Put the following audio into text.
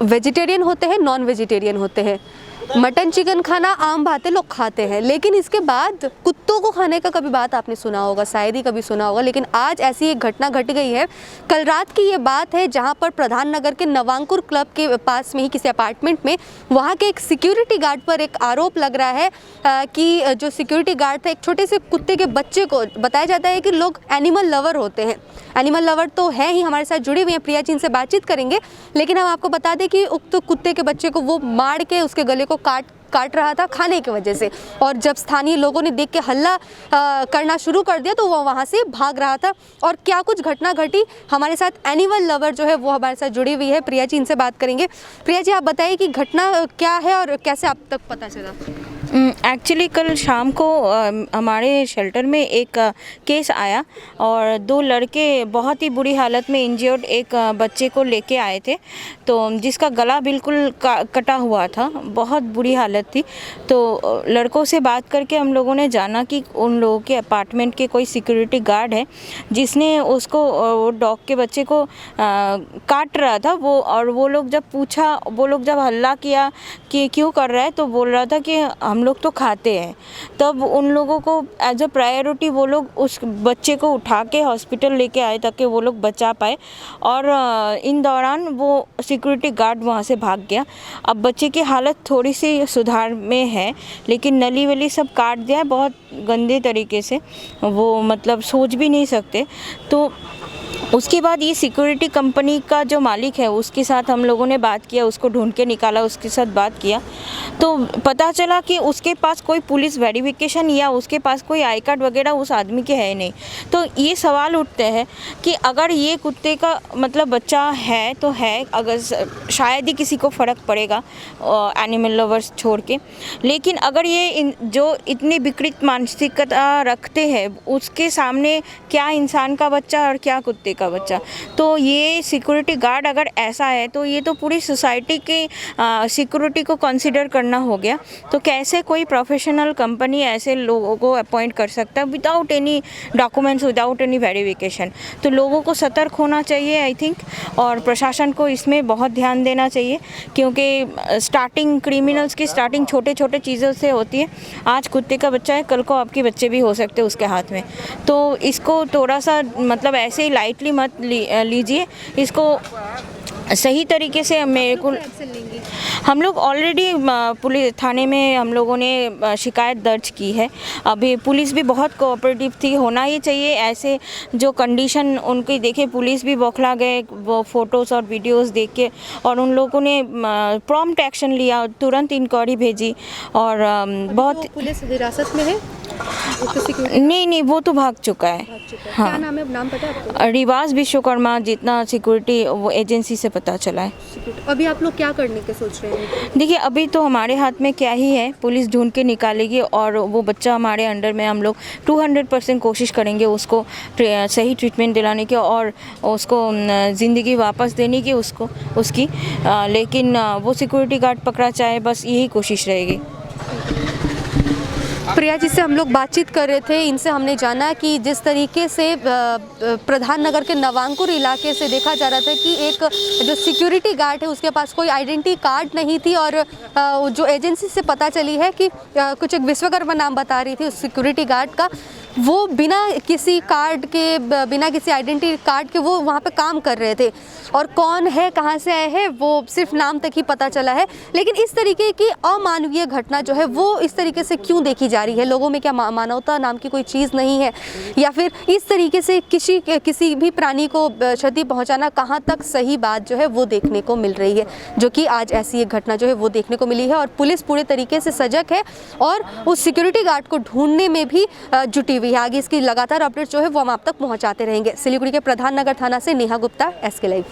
Vegetarian होते हैं, non vegetarian होते हैं। मटन चिकन खाना आम बात है, लोग खाते हैं, लेकिन इसके बाद कुत्तों को खाने का कभी बात आपने सुना होगा, शायद ही कभी सुना होगा। लेकिन आज ऐसी एक घटना घट गई है। कल रात की ये बात है, जहां पर प्रधान नगर के नवांकुर क्लब के पास में ही किसी अपार्टमेंट में वहां के एक सिक्योरिटी गार्ड पर एक आरोप लग रहा है कि जो सिक्योरिटी गार्ड था, एक छोटे से कुत्ते के बच्चे को, बताया जाता है कि लोग एनिमल लवर होते हैं, एनिमल लवर तो है ही, हमारे साथ जुड़े हुए हैं, प्रिया जी इनसे बातचीत करेंगे। लेकिन हम आपको बता दें कि उक्त कुत्ते के बच्चे को वो मार के उसके गले को काट रहा था खाने की वजह से, और जब स्थानीय लोगों ने देख के हल्ला करना शुरू कर दिया तो वो वहाँ से भाग रहा था। और क्या कुछ घटना घटी, हमारे साथ एनिमल लवर जो है वो हमारे साथ जुड़ी हुई है, प्रिया जी इनसे बात करेंगे। प्रिया जी, आप बताइए कि घटना क्या है और कैसे आप तक पता चला? एक्चुअली कल शाम को हमारे शेल्टर में एक केस आया और 2 लड़के बहुत ही बुरी हालत में इंजर्ड एक बच्चे को लेके आए थे, तो जिसका गला बिल्कुल कटा हुआ था, बहुत बुरी हालत थी। तो लड़कों से बात करके हम लोगों ने जाना कि उन लोगों के अपार्टमेंट के कोई सिक्योरिटी गार्ड है जिसने उसको डॉग के बच्चे को काट रहा था वो, और वो लोग जब पूछा, वो लोग जब हल्ला किया कि क्यों कर रहा है, तो बोल रहा था कि हम लोग तो खाते हैं। तब उन लोगों को एज अ प्रायोरिटी वो लोग उस बच्चे को उठा के हॉस्पिटल लेके आए ताकि वो लोग बचा पाए, और इन दौरान वो सिक्योरिटी गार्ड वहाँ से भाग गया। अब बच्चे की हालत थोड़ी सी सुधार में है, लेकिन नली वली सब काट दिया है बहुत गंदे तरीके से, वो मतलब सोच भी नहीं सकते। तो उसके बाद ये सिक्योरिटी कंपनी का जो मालिक है उसके साथ हम लोगों ने बात किया, उसको ढूंढ के निकाला, उसके साथ बात किया तो पता चला कि उसके पास कोई पुलिस वेरिफिकेशन या उसके पास कोई आई कार्ड वगैरह उस आदमी के है नहीं। तो ये सवाल उठते हैं कि अगर ये कुत्ते का मतलब बच्चा है तो है, अगर शायद ही किसी को फ़र्क पड़ेगा एनिमल लवर्स छोड़ के, लेकिन अगर ये जो इतनी विकृत मानसिकता रखते हैं उसके सामने क्या इंसान का बच्चा और क्या कुत्ते का बच्चा। तो ये सिक्योरिटी गार्ड अगर ऐसा है तो ये तो पूरी सोसाइटी की सिक्योरिटी को कंसीडर करना हो गया। तो कैसे कोई प्रोफेशनल कंपनी ऐसे लोगों को अपॉइंट कर सकता है without any documents, without any verification. तो लोगों को सतर्क होना चाहिए आई थिंक, और प्रशासन को इसमें बहुत ध्यान देना चाहिए, क्योंकि स्टार्टिंग क्रिमिनल्स की स्टार्टिंग छोटे छोटे चीज़ों से होती है। आज कुत्ते का बच्चा है, कल को आपके बच्चे भी हो सकते हैं उसके हाथ में। तो इसको थोड़ा सा मतलब ऐसे ही लाइटली मत लीजिए, इसको सही तरीके से मेरे को हम लोग ऑलरेडी पुलिस थाने में हम लोगों ने शिकायत दर्ज की है। अभी पुलिस भी बहुत कोऑपरेटिव थी, होना ही चाहिए ऐसे जो कंडीशन उनकी देखे, पुलिस भी बौखला गए वो फ़ोटोज़ और वीडियोस देख के, और उन लोगों ने प्रॉम्प्ट एक्शन लिया, तुरंत इंक्वायरी भेजी। और बहुत पुलिस हिरासत में है? नहीं, वो तो भाग चुका है। हाँ, क्या नाम है, नाम पता है आपको? रिवाज विश्वकर्मा, जितना सिक्योरिटी वो एजेंसी से पता चला है। अभी आप लोग क्या करने के सोच रहे हैं? देखिए, अभी तो हमारे हाथ में क्या ही है, पुलिस ढूंढ के निकालेगी और वो बच्चा हमारे अंडर में, हम लोग 200% कोशिश करेंगे उसको सही ट्रीटमेंट दिलाने की और उसको ज़िंदगी वापस देने की उसकी, लेकिन वो सिक्योरिटी गार्ड पकड़ा जाए, बस यही कोशिश रहेगी। प्रिया जी से हम लोग बातचीत कर रहे थे, इनसे हमने जाना कि जिस तरीके से प्रधान नगर के नवांकुर इलाके से देखा जा रहा था कि एक जो सिक्योरिटी गार्ड है उसके पास कोई आइडेंटिटी कार्ड नहीं थी, और जो एजेंसी से पता चली है कि कुछ एक विश्वकर्मा नाम बता रही थी उस सिक्योरिटी गार्ड का, वो बिना किसी कार्ड के, बिना किसी आइडेंटिटी कार्ड के वो वहाँ पे काम कर रहे थे, और कौन है, कहाँ से आए हैं, वो सिर्फ नाम तक ही पता चला है। लेकिन इस तरीके की अमानवीय घटना जो है वो इस तरीके से क्यों देखी जा रही है? लोगों में क्या मानवता नाम की कोई चीज़ नहीं है, या फिर इस तरीके से किसी भी प्राणी को क्षति पहुँचाना कहाँ तक सही बात जो है वो देखने को मिल रही है, जो कि आज ऐसी एक घटना जो है वो देखने को मिली है। और पुलिस पूरे तरीके से सजग है और उस सिक्योरिटी गार्ड को ढूंढने में भी जुटी हुई है। आगे इसकी लगातार अपडेट जो है वो हम आप तक पहुंचाते रहेंगे। सिलीगुड़ी के प्रधान नगर थाना से नेहा गुप्ता, SK लाइव।